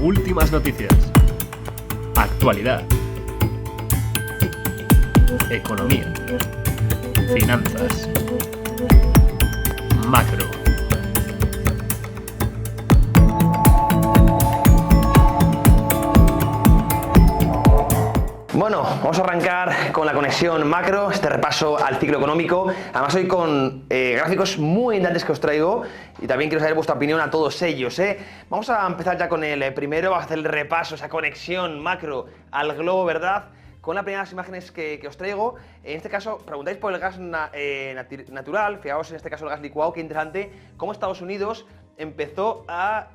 Últimas noticias. Actualidad. Economía. Finanzas. Macro. Bueno, vamos a arrancar con la conexión macro, este repaso al ciclo económico. Además hoy con gráficos muy interesantes que os traigo y también quiero saber vuestra opinión a todos ellos. Vamos a empezar ya con el primero, vamos a hacer el repaso, esa conexión macro al globo, ¿verdad? Con las primeras imágenes que os traigo. En este caso, preguntáis por el gas natural, fijaos en este caso el gas licuado, qué interesante, cómo Estados Unidos empezó a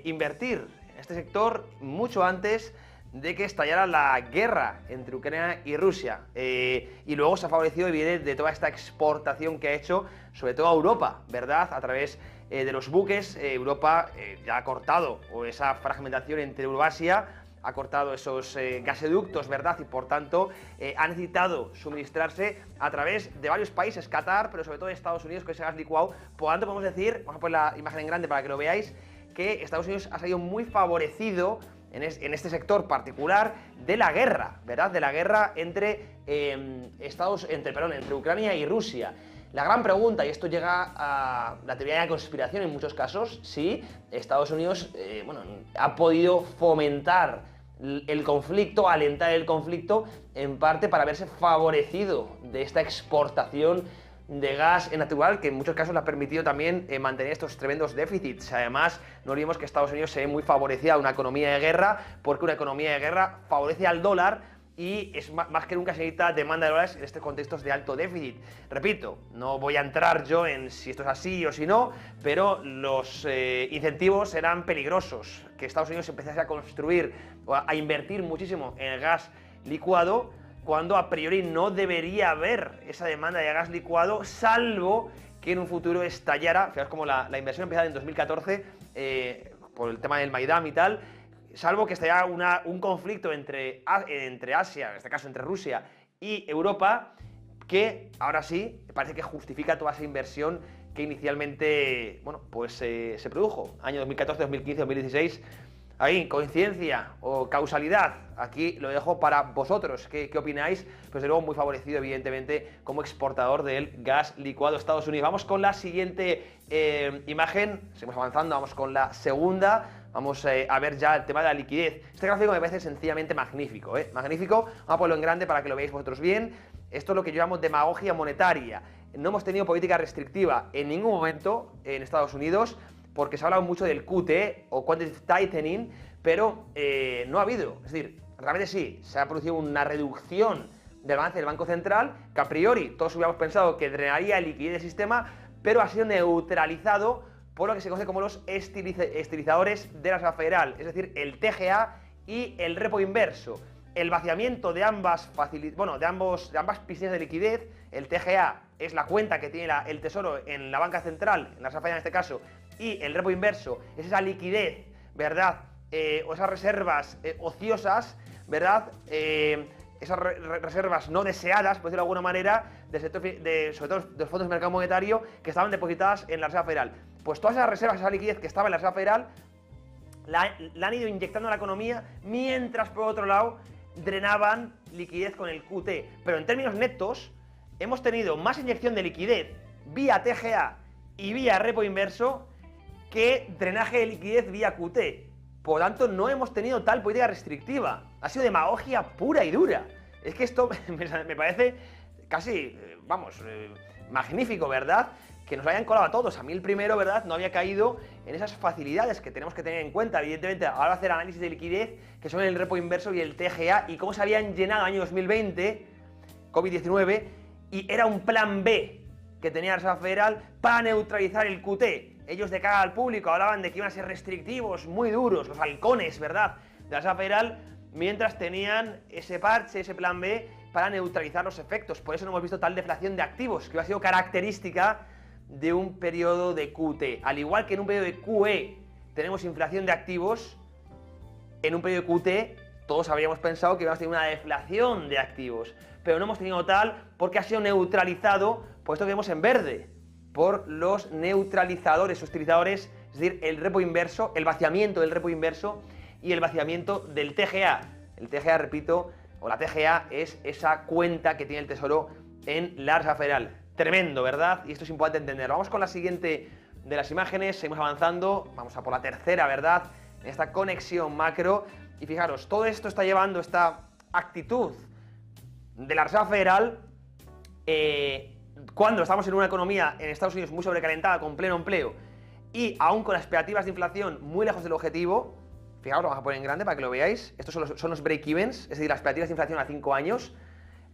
invertir en este sector mucho antes de que estallara la guerra entre Ucrania y Rusia, y luego se ha favorecido y viene de toda esta exportación que ha hecho, sobre todo a Europa, ¿verdad? A través de los buques, Europa ya ha cortado esa fragmentación entre Eurasia, ha cortado esos gasoductos, ¿verdad? Y por tanto ha necesitado suministrarse a través de varios países, Qatar, pero sobre todo de Estados Unidos con ese gas licuado. Por tanto podemos decir, vamos a poner la imagen en grande para que lo veáis, que Estados Unidos ha salido muy favorecido en este sector particular de la guerra, ¿verdad? De la guerra entre Ucrania y Rusia. La gran pregunta, y esto llega a la teoría de la conspiración en muchos casos, si Estados Unidos ha podido fomentar el conflicto, alentar el conflicto, en parte para verse favorecido de esta exportación de gas natural, que en muchos casos le ha permitido también mantener estos tremendos déficits. Además, no olvidemos que Estados Unidos se ve muy favorecida a una economía de guerra, porque una economía de guerra favorece al dólar y es más que nunca se necesita demanda de dólares en estos contextos de alto déficit. Repito, no voy a entrar yo en si esto es así o si no, pero los incentivos eran peligrosos. Que Estados Unidos empezase a construir o a invertir muchísimo en el gas licuado, cuando a priori no debería haber esa demanda de gas licuado, salvo que en un futuro estallara. Fijaos como la inversión empezada en 2014 por el tema del Maidán y tal, salvo que estallara un conflicto entre Asia, en este caso entre Rusia y Europa, que ahora sí parece que justifica toda esa inversión que inicialmente se produjo, año 2014, 2015, 2016. Ahí, coincidencia o causalidad, aquí lo dejo para vosotros. ¿Qué opináis? Pues de luego muy favorecido, evidentemente, como exportador del gas licuado de Estados Unidos. Vamos con la siguiente imagen, seguimos avanzando, vamos con la segunda. Vamos a ver ya el tema de la liquidez. Este gráfico me parece sencillamente magnífico, magnífico. Vamos a ponerlo en grande para que lo veáis vosotros bien. Esto es lo que yo llamo demagogia monetaria. No hemos tenido política restrictiva en ningún momento en Estados Unidos, porque se ha hablado mucho del QT o Quantitative Tightening, pero no ha habido. Es decir, realmente sí, se ha producido una reducción del balance del Banco Central, que a priori todos hubiéramos pensado que drenaría liquidez del sistema, pero ha sido neutralizado por lo que se conoce como los estilizadores de la Reserva Federal, es decir, el TGA y el repo inverso. El vaciamiento de ambas piscinas de liquidez. El TGA es la cuenta que tiene el Tesoro en la banca central, en la Reserva Federal en este caso, y el repo inverso es esa liquidez, ¿verdad? O esas reservas ociosas, ¿verdad? Esas reservas no deseadas, por decirlo de alguna manera, sobre todo de los fondos del mercado monetario que estaban depositadas en la Reserva Federal. Pues todas esas reservas, esa liquidez que estaba en la Reserva Federal, la han ido inyectando a la economía, mientras por otro lado drenaban liquidez con el QT. Pero en términos netos, hemos tenido más inyección de liquidez vía TGA y vía repo inverso que drenaje de liquidez vía QT. Por lo tanto, no hemos tenido tal política restrictiva. Ha sido demagogia pura y dura. Es que esto me parece casi, magnífico, ¿verdad? Que nos hayan colado a todos. A mí el primero, ¿verdad? No había caído en esas facilidades que tenemos que tener en cuenta. Evidentemente, ahora va a hacer análisis de liquidez, que son el repo inverso y el TGA, y cómo se habían llenado el año 2020, COVID-19, y era un plan B que tenía la Reserva Federal para neutralizar el QT. Ellos de cara al público hablaban de que iban a ser restrictivos, muy duros, los halcones, ¿verdad?, de la Reserva Federal, mientras tenían ese parche, ese plan B, para neutralizar los efectos. Por eso no hemos visto tal deflación de activos, que ha sido característica de un periodo de QT. Al igual que en un periodo de QE tenemos inflación de activos, en un periodo de QT todos habríamos pensado que íbamos a tener una deflación de activos, pero no hemos tenido tal porque ha sido neutralizado por esto que vemos en verde, por los neutralizadores, sustituidores, es decir, el repo inverso, el vaciamiento del repo inverso y el vaciamiento del TGA. El TGA, repito, o la TGA es esa cuenta que tiene el Tesoro en la Reserva Federal. Tremendo, ¿verdad? Y esto es importante entenderlo. Vamos con la siguiente de las imágenes, seguimos avanzando, vamos a por la tercera, ¿verdad? En esta conexión macro. Y fijaros, todo esto está llevando esta actitud de la Reserva Federal cuando estamos en una economía en Estados Unidos muy sobrecalentada, con pleno empleo, y aún con expectativas de inflación muy lejos del objetivo. Fijaos, lo vamos a poner en grande para que lo veáis. Estos son los break-evens, es decir, las expectativas de inflación a 5 años.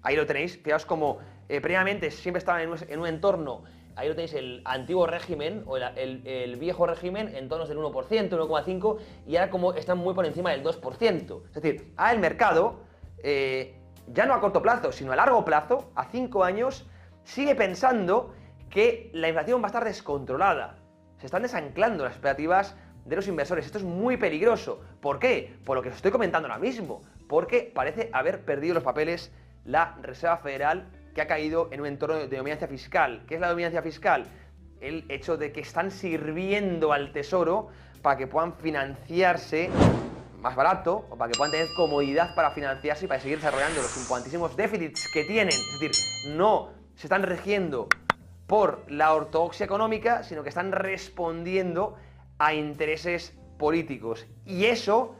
Ahí lo tenéis. Fijaos como previamente siempre estaban en un entorno, ahí lo tenéis, el antiguo régimen, o el viejo régimen, en torno del 1%, 1,5%, y ahora como están muy por encima del 2%. Es decir, ahora el mercado, ya no a corto plazo, sino a largo plazo, a 5 años, sigue pensando que la inflación va a estar descontrolada. Se están desanclando las expectativas de los inversores. Esto es muy peligroso. ¿Por qué? Por lo que os estoy comentando ahora mismo. Porque parece haber perdido los papeles la Reserva Federal, que ha caído en un entorno de dominancia fiscal. ¿Qué es la dominancia fiscal? El hecho de que están sirviendo al Tesoro para que puedan financiarse más barato, o para que puedan tener comodidad para financiarse y para seguir desarrollando los importantísimos déficits que tienen. Es decir, no se están rigiendo por la ortodoxia económica, sino que están respondiendo a intereses políticos. Y eso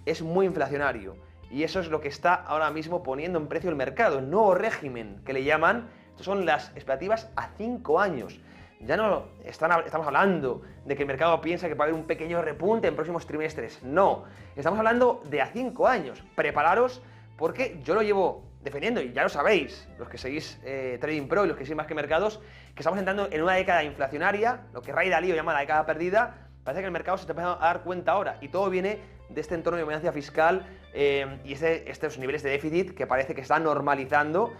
es muy inflacionario. Y eso es lo que está ahora mismo poniendo en precio el mercado. El nuevo régimen, que le llaman, estas son las expectativas a 5 años. Ya no estamos hablando de que el mercado piensa que va a haber un pequeño repunte en próximos trimestres. No, estamos hablando de a 5 años. Prepararos, porque yo lo llevo defendiendo, y ya lo sabéis, los que seguís Trading Pro y los que seguís Más que Mercados, que estamos entrando en una década inflacionaria, lo que Ray Dalio llama la década perdida. Parece que el mercado se está empezando a dar cuenta ahora, y todo viene de este entorno de dominancia fiscal y estos niveles de déficit que parece que están normalizando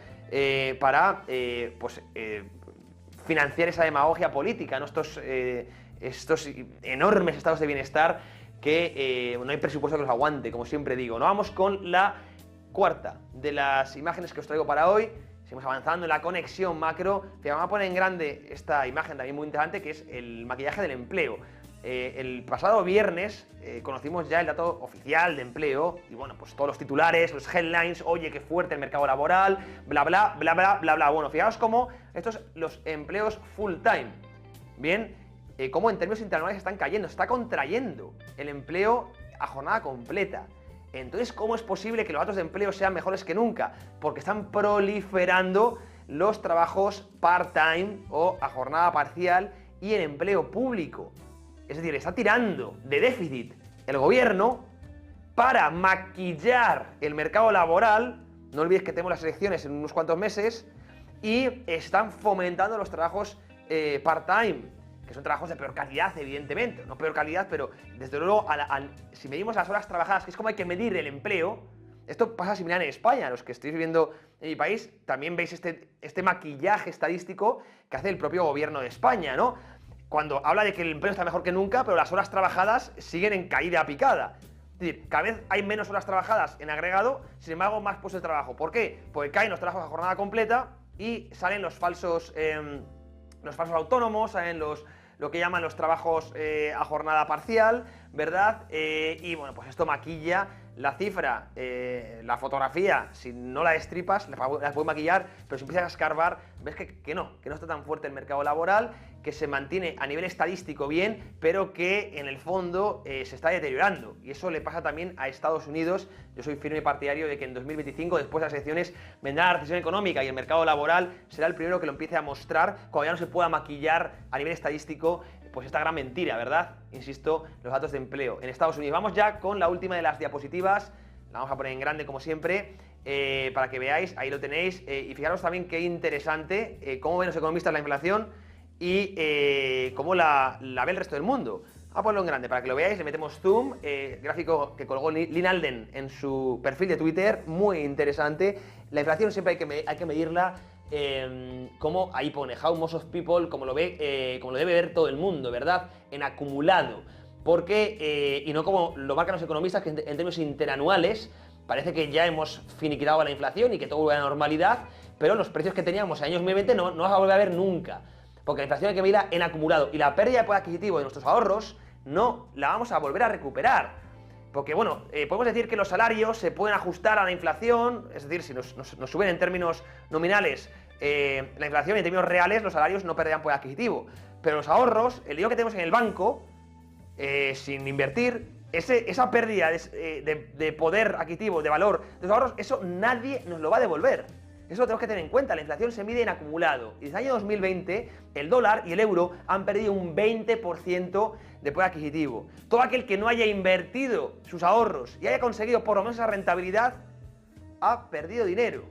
para financiar esa demagogia política, ¿no? Estos enormes estados de bienestar que no hay presupuesto que los aguante, como siempre digo. ¿No? Vamos con la cuarta de las imágenes que os traigo para hoy. Seguimos avanzando en la conexión macro. Vamos a poner en grande esta imagen también muy interesante, que es el maquillaje del empleo. El pasado viernes conocimos ya el dato oficial de empleo y bueno, pues todos los titulares, los headlines, oye, qué fuerte el mercado laboral, bla, bla, bla, bla, bla, bla. Bueno, fijaos cómo estos, los empleos full time, bien, cómo en términos interanuales están cayendo, se está contrayendo el empleo a jornada completa. Entonces, ¿cómo es posible que los datos de empleo sean mejores que nunca? Porque están proliferando los trabajos part-time o a jornada parcial y el empleo público. Es decir, está tirando de déficit el gobierno para maquillar el mercado laboral. No olvides que tenemos las elecciones en unos cuantos meses y están fomentando los trabajos part-time, que son trabajos de peor calidad, evidentemente. No peor calidad, pero desde luego, si medimos las horas trabajadas, que es como hay que medir el empleo, esto pasa similar en España. Los que estáis viviendo en mi país también veis este maquillaje estadístico que hace el propio gobierno de España, ¿no? Cuando habla de que el empleo está mejor que nunca, pero las horas trabajadas siguen en caída a picada. Es decir, cada vez hay menos horas trabajadas en agregado, sin embargo, más puestos de trabajo. ¿Por qué? Porque caen los trabajos a jornada completa y salen los falsos autónomos, salen lo que llaman los trabajos a jornada parcial, ¿verdad? Y bueno, pues esto maquilla la cifra, la fotografía. Si no la destripas, la puedes maquillar, pero si empiezas a escarbar, ves que no está tan fuerte el mercado laboral, que se mantiene a nivel estadístico bien, pero que en el fondo se está deteriorando. Y eso le pasa también a Estados Unidos. Yo soy firme partidario de que en 2025, después de las elecciones, vendrá la recesión económica y el mercado laboral será el primero que lo empiece a mostrar cuando ya no se pueda maquillar a nivel estadístico pues esta gran mentira, ¿verdad? Insisto, los datos de empleo en Estados Unidos. Vamos ya con la última de las diapositivas. La vamos a poner en grande como siempre para que veáis, ahí lo tenéis. Y fijaros también qué interesante cómo ven los economistas la inflación y cómo la ve el resto del mundo. Vamos a ponerlo en grande para que lo veáis. Le metemos zoom, gráfico que colgó Lynn Alden en su perfil de Twitter, muy interesante. La inflación siempre hay que medirla como ahí pone, how most of people, como lo debe ver todo el mundo, ¿verdad? En acumulado. Porque, y no como lo marcan los economistas, que en términos interanuales parece que ya hemos finiquitado la inflación y que todo vuelve a la normalidad, pero los precios que teníamos en años 2020 no vas a volver a ver nunca. Porque la inflación hay que medirla en acumulado y la pérdida de poder adquisitivo de nuestros ahorros no la vamos a volver a recuperar. Porque, bueno, podemos decir que los salarios se pueden ajustar a la inflación, es decir, si nos suben en términos nominales la inflación y en términos reales los salarios no perderán poder adquisitivo. Pero los ahorros, el dinero que tenemos en el banco, sin invertir, esa pérdida de poder adquisitivo, de valor de los ahorros, eso nadie nos lo va a devolver. Eso lo tenemos que tener en cuenta, la inflación se mide en acumulado. Y desde el año 2020, el dólar y el euro han perdido un 20% de poder adquisitivo. Todo aquel que no haya invertido sus ahorros y haya conseguido por lo menos esa rentabilidad, ha perdido dinero.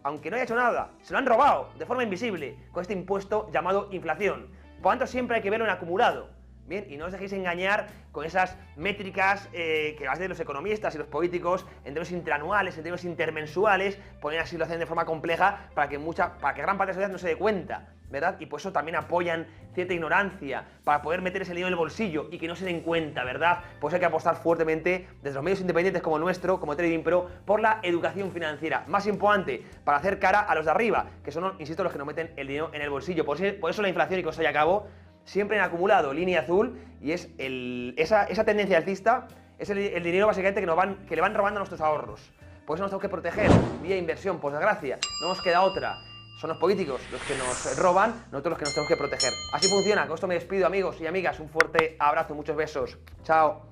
Aunque no haya hecho nada, se lo han robado de forma invisible con este impuesto llamado inflación. Por lo tanto, siempre hay que verlo en acumulado. Bien, y no os dejéis engañar con esas métricas que hacen los economistas y los políticos en términos interanuales, en términos intermensuales, ponen la situación de forma compleja para que gran parte de la sociedad no se dé cuenta, ¿verdad? Y por eso también apoyan cierta ignorancia, para poder meter ese dinero en el bolsillo y que no se den cuenta, ¿verdad? Por eso hay que apostar fuertemente desde los medios independientes como el nuestro, como Trading Pro, por la educación financiera. Más importante, para hacer cara a los de arriba, que son, insisto, los que nos meten el dinero en el bolsillo. Por eso la inflación, y con eso ya acabo, siempre en acumulado, línea azul, y es esa tendencia alcista, es el dinero básicamente que le van robando a nuestros ahorros. Por eso nos tenemos que proteger vía inversión, por desgracia, no nos queda otra. Son los políticos los que nos roban, nosotros los que nos tenemos que proteger. Así funciona, con esto me despido, amigos y amigas, un fuerte abrazo, muchos besos, chao.